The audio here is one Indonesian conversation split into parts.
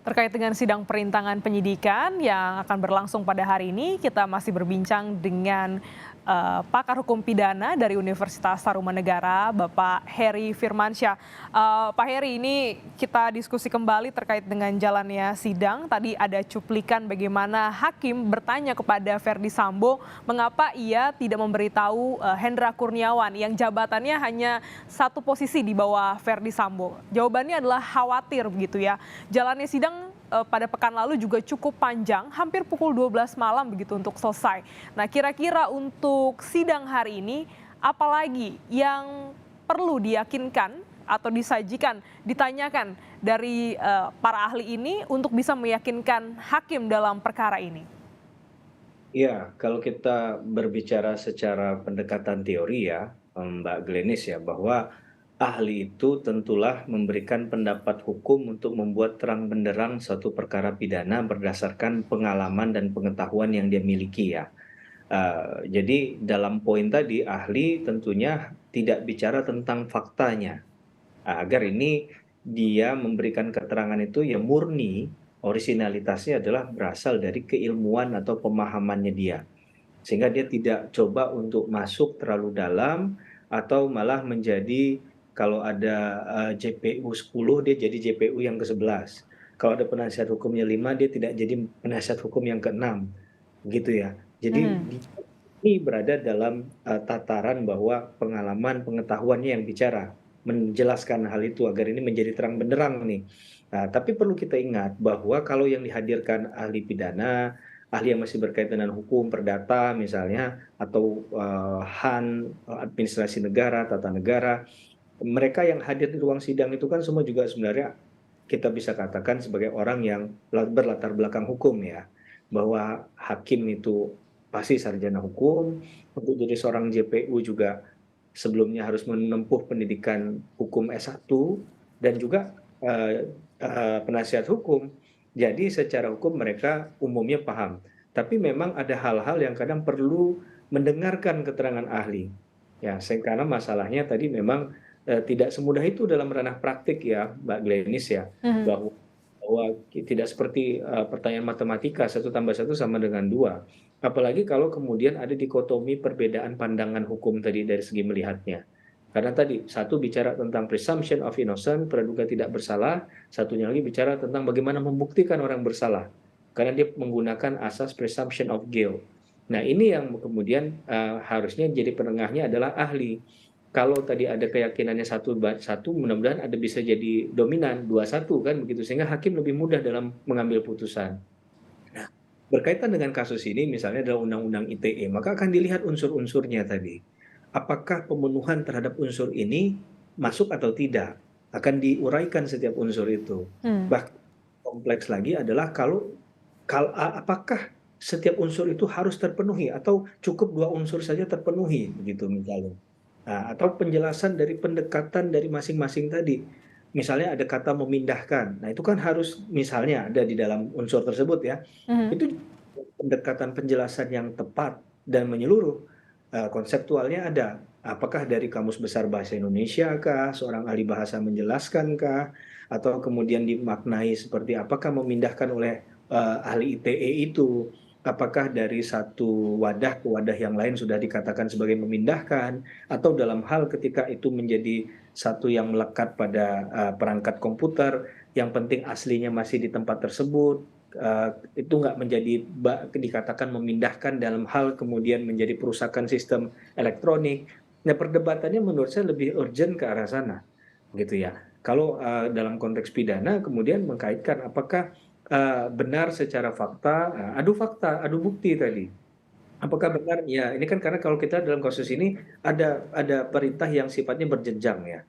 Terkait dengan sidang perintangan penyidikan yang akan berlangsung pada hari ini, kita masih berbincang dengan pakar hukum pidana dari Universitas Tarumanegara, Bapak Heri Firmansyah. Pak Heri, ini kita diskusi kembali terkait dengan jalannya sidang. Tadi ada cuplikan bagaimana hakim bertanya kepada Verdi Sambo mengapa ia tidak memberitahu Hendra Kurniawan yang jabatannya hanya satu posisi di bawah Verdi Sambo. Jawabannya adalah khawatir begitu ya. Jalannya sidang pada pekan lalu juga cukup panjang, hampir pukul 12 malam begitu untuk selesai. Nah, kira-kira untuk sidang hari ini, apalagi yang perlu diyakinkan atau disajikan, ditanyakan dari para ahli ini untuk bisa meyakinkan hakim dalam perkara ini? Iya, kalau kita berbicara secara pendekatan teori ya, Mbak Glenis ya, bahwa ahli itu tentulah memberikan pendapat hukum untuk membuat terang benderang suatu perkara pidana berdasarkan pengalaman dan pengetahuan yang dia miliki ya. Jadi dalam poin tadi ahli tentunya tidak bicara tentang faktanya. Agar ini dia memberikan keterangan itu ya murni orisinalitasnya adalah berasal dari keilmuan atau pemahamannya dia. Sehingga dia tidak coba untuk masuk terlalu dalam atau malah menjadi kalau ada JPU 10 dia jadi JPU yang ke-11. Kalau ada penasihat hukumnya 5 dia tidak jadi penasihat hukum yang ke-6 gitu ya. Jadi Mhm. ini berada dalam tataran bahwa pengalaman pengetahuannya yang bicara, menjelaskan hal itu agar ini menjadi terang benderang nih. Nah, tapi perlu kita ingat bahwa kalau yang dihadirkan ahli pidana, ahli yang masih berkaitan dengan hukum perdata misalnya, atau HAN, administrasi negara, tata negara, mereka yang hadir di ruang sidang itu kan semua juga sebenarnya kita bisa katakan sebagai orang yang berlatar belakang hukum ya, bahwa hakim itu pasti sarjana hukum, untuk jadi seorang JPU juga sebelumnya harus menempuh pendidikan hukum S1 dan juga penasihat hukum. Jadi secara hukum mereka umumnya paham. Tapi memang ada hal-hal yang kadang perlu mendengarkan keterangan ahli. Ya, karena masalahnya tadi memang tidak semudah itu dalam ranah praktik ya, Mbak Glenis ya, Mhm. bahwa tidak seperti pertanyaan matematika satu tambah satu sama dengan dua. Apalagi kalau kemudian ada dikotomi perbedaan pandangan hukum tadi dari segi melihatnya. Karena tadi satu bicara tentang presumption of innocent, praduga tidak bersalah, satunya lagi bicara tentang bagaimana membuktikan orang bersalah. Karena dia menggunakan asas presumption of guilt. Nah, ini yang kemudian harusnya jadi penengahnya adalah ahli. Kalau tadi ada keyakinannya satu satu, mudah-mudahan ada bisa jadi dominan 2-1 kan begitu, sehingga hakim lebih mudah dalam mengambil putusan. Nah, berkaitan dengan kasus ini misalnya adalah undang-undang ITE, maka akan dilihat unsur-unsurnya tadi. Apakah pemenuhan terhadap unsur ini masuk atau tidak? Akan diuraikan setiap unsur itu. Hmm. Bahkan kompleks lagi adalah apakah setiap unsur itu harus terpenuhi atau cukup dua unsur saja terpenuhi begitu misalnya. Nah, atau penjelasan dari pendekatan dari masing-masing tadi. Misalnya ada kata memindahkan. Nah, itu kan harus misalnya ada di dalam unsur tersebut ya. Mhm. Itu pendekatan penjelasan yang tepat dan menyeluruh. Konseptualnya ada. Apakah dari Kamus Besar Bahasa Indonesia kah, seorang ahli bahasa menjelaskan kah, atau kemudian dimaknai seperti apakah memindahkan oleh ahli ITE itu, apakah dari satu wadah ke wadah yang lain sudah dikatakan sebagai memindahkan, atau dalam hal ketika itu menjadi satu yang melekat pada perangkat komputer, yang penting aslinya masih di tempat tersebut, itu nggak menjadi dikatakan memindahkan dalam hal kemudian menjadi perusakan sistem elektronik. Nah, perdebatannya menurut saya lebih urgent ke arah sana, gitu ya. Kalau dalam konteks pidana kemudian mengkaitkan apakah benar secara fakta, adu bukti tadi. Apakah benar? Ya, ini kan karena kalau kita dalam kasus ini ada perintah yang sifatnya berjenjang ya.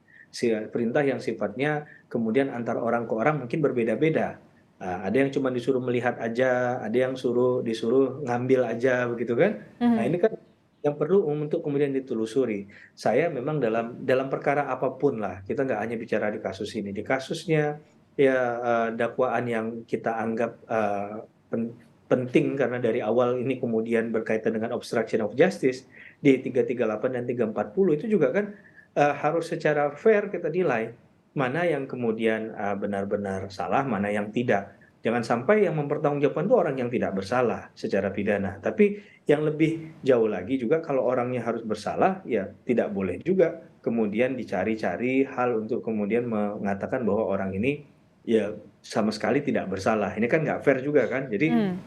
Perintah yang sifatnya kemudian antar orang ke orang mungkin berbeda-beda. Ada yang cuma disuruh melihat aja, ada yang disuruh ngambil aja begitu kan. Nah, Mhm. ini kan yang perlu untuk kemudian ditelusuri. Saya memang dalam dalam perkara apapun lah, kita nggak hanya bicara di kasus ini. Di kasusnya ya dakwaan yang kita anggap penting karena dari awal ini kemudian berkaitan dengan obstruction of justice di 338 dan 340 itu juga kan harus secara fair kita nilai mana yang kemudian benar-benar salah, mana yang tidak. Jangan sampai yang mempertanggungjawabkan itu orang yang tidak bersalah secara pidana. Tapi yang lebih jauh lagi juga kalau orangnya harus bersalah, ya tidak boleh juga kemudian dicari-cari hal untuk kemudian mengatakan bahwa orang ini ya sama sekali tidak bersalah. Ini kan nggak fair juga kan. Jadi Hmm.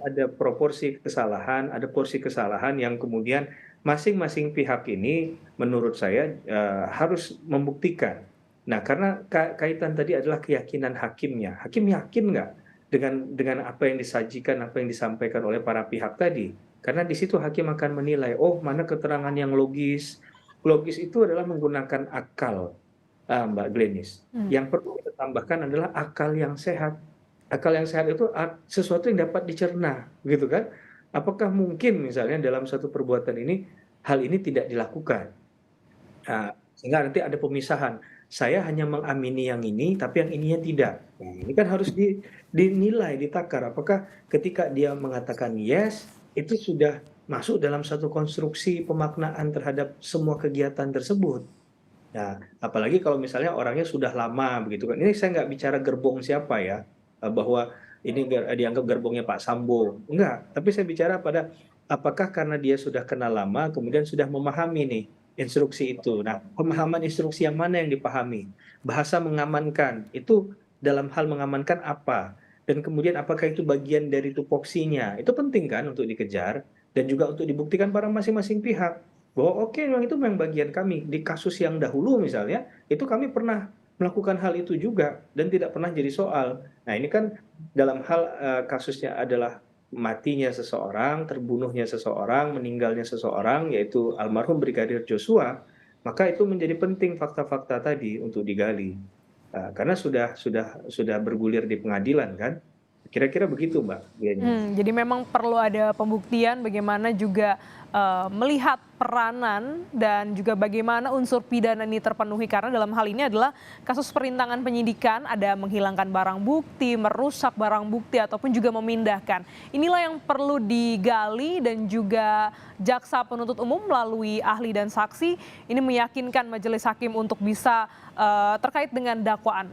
ada proporsi kesalahan, ada porsi kesalahan yang kemudian masing-masing pihak ini menurut saya harus membuktikan. Nah, karena kaitan tadi adalah keyakinan hakimnya. Hakim yakin nggak dengan apa yang disajikan, apa yang disampaikan oleh para pihak tadi? Karena di situ hakim akan menilai, oh mana keterangan yang logis. Logis itu adalah menggunakan akal, Mbak Glenis. Hmm. Yang perlu kita tambahkan adalah akal yang sehat. Akal yang sehat itu sesuatu yang dapat dicerna, gitu kan? Apakah mungkin misalnya dalam satu perbuatan ini hal ini tidak dilakukan? Sehingga nanti ada pemisahan. Saya hanya mengamini yang ini, tapi yang ininya tidak. Nah, ini kan harus dinilai, ditakar. Apakah ketika dia mengatakan yes, itu sudah masuk dalam satu konstruksi pemaknaan terhadap semua kegiatan tersebut. Nah, apalagi kalau misalnya orangnya sudah lama begitu kan. Ini saya nggak bicara gerbong siapa ya, bahwa ini dianggap gerbongnya Pak Sambo. Enggak, tapi saya bicara pada apakah karena dia sudah kenal lama, kemudian sudah memahami nih instruksi itu. Nah, pemahaman instruksi yang mana yang dipahami? Bahasa mengamankan, itu dalam hal mengamankan apa? Dan kemudian apakah itu bagian dari tupoksinya? Itu penting kan untuk dikejar dan juga untuk dibuktikan para masing-masing pihak bahwa oke memang itu memang bagian kami di kasus yang dahulu misalnya itu kami pernah melakukan hal itu juga dan tidak pernah jadi soal. Nah ini kan dalam hal kasusnya adalah matinya seseorang, terbunuhnya seseorang, meninggalnya seseorang yaitu almarhum Brigadir Joshua, maka itu menjadi penting fakta-fakta tadi untuk digali. Karena sudah bergulir di pengadilan kan. Kira-kira begitu Mbak Glenis. Jadi memang perlu ada pembuktian bagaimana juga melihat peranan dan juga bagaimana unsur pidana ini terpenuhi karena dalam hal ini adalah kasus perintangan penyidikan, ada menghilangkan barang bukti, merusak barang bukti ataupun juga memindahkan. Inilah yang perlu digali dan juga jaksa penuntut umum melalui ahli dan saksi ini meyakinkan majelis hakim untuk bisa terkait dengan dakwaan.